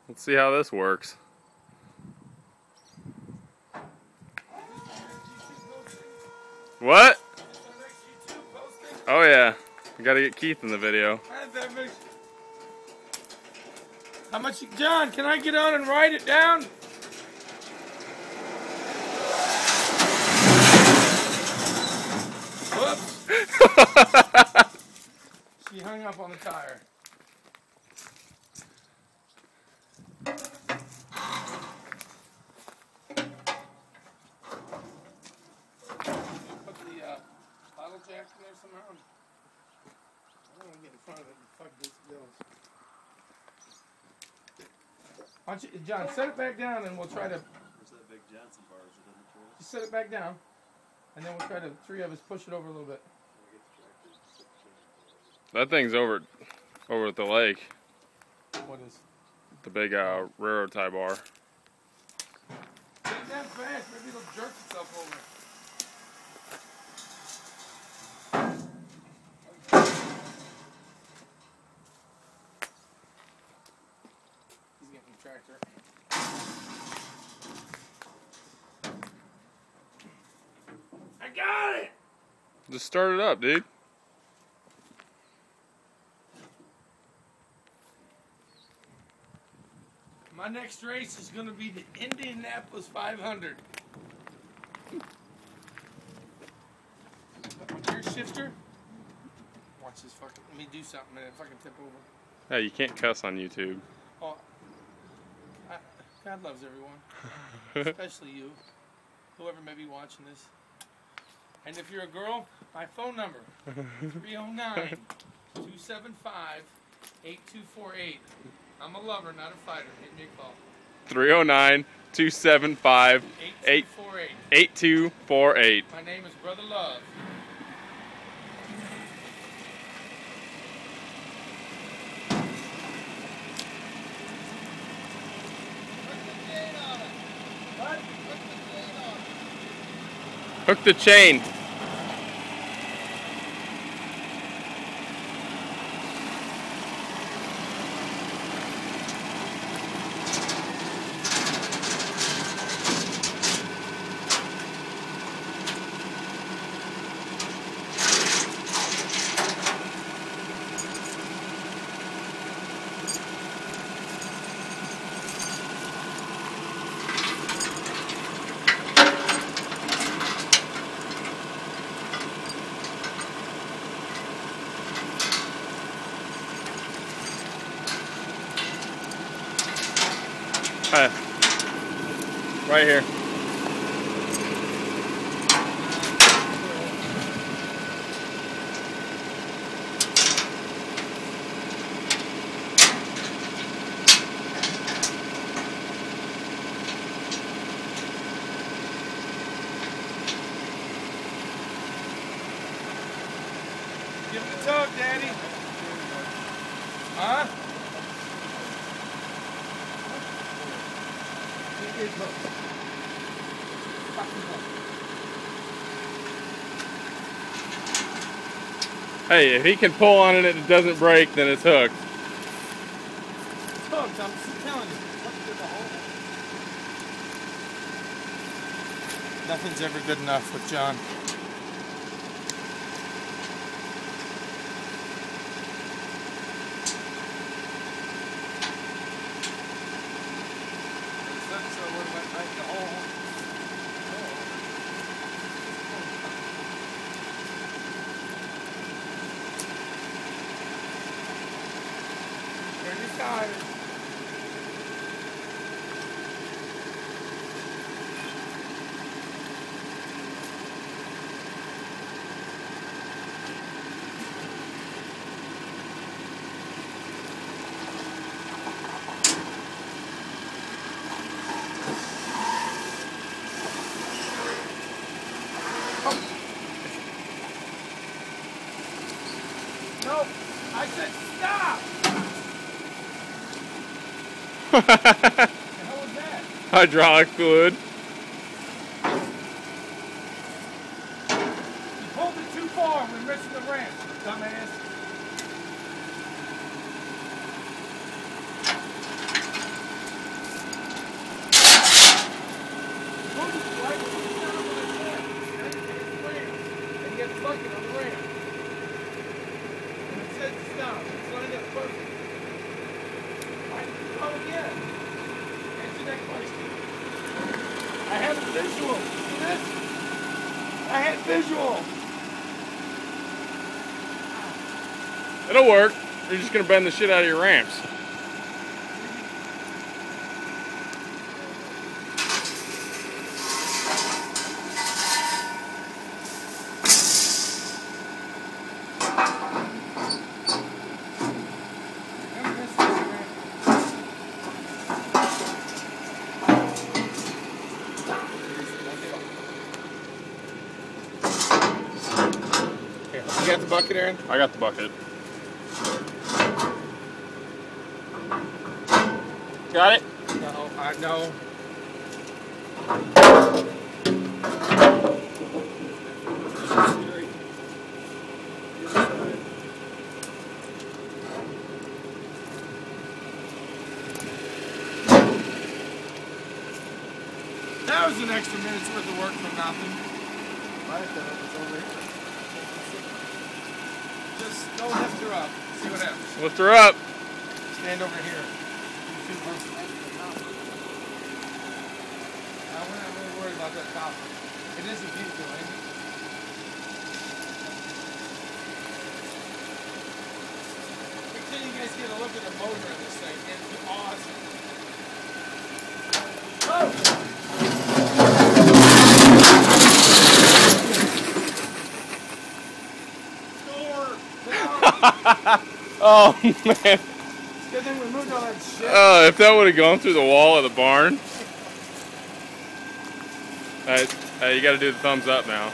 Let's see how this works. What? Oh yeah, we gotta get Keith in the video. How much, John? Can I get on and write it down? Whoops. She hung up on the tire. Put the bottle jack in there somehow. I don't want to get in front of it and fuck this goes. Why don't you, John, set it back down and we'll try to. Where's that big Johnson bar? Is it in the trail? Just set it back down, and then we'll try to, three of us, push it over a little bit. That thing's over at the lake. What is? The big railroad tie bar. Get it down fast, maybe it'll jerk itself over. He's getting the tractor. I got it! Just start it up, dude. My next race is going to be the Indianapolis 500. Gear shifter. Watch this fucking. Let me do something, man. If I can tip over. Hey, you can't cuss on YouTube. Oh, God loves everyone, especially you, whoever may be watching this. And if you're a girl, my phone number 309-275-8248. I'm a lover, not a fighter. Hit me a call. 309-275-8248. My name is Brother Love. Hook the chain. Right here. Give it a tug, Daddy. Huh? Hey, if he can pull on it and it doesn't break, then it's hooked. It's hooked, I'm telling you. Nothing's ever good enough with John. Time. No, I said stop! What the hell was that? Hydraulic fluid. You pulled it too far. We're missing the ramp, dumbass. again. Answer that question. I have a visual. See this? I had visual. It'll work. You're just gonna bend the shit out of your ramps. You got the bucket, Aaron? I got the bucket. Got it? No, no. That was an extra minute's worth of work for nothing. It's over here. Just go lift her up. See what happens. Lift her up. Stand over here. We're not really worried about that copper. It is a beautiful, ain't it? Wait till you guys get a look at the motor in this thing. It's awesome. Oh! Oh man. It's a good thing we moved all that shit. If that would have gone through the wall of the barn. You got to do the thumbs up now.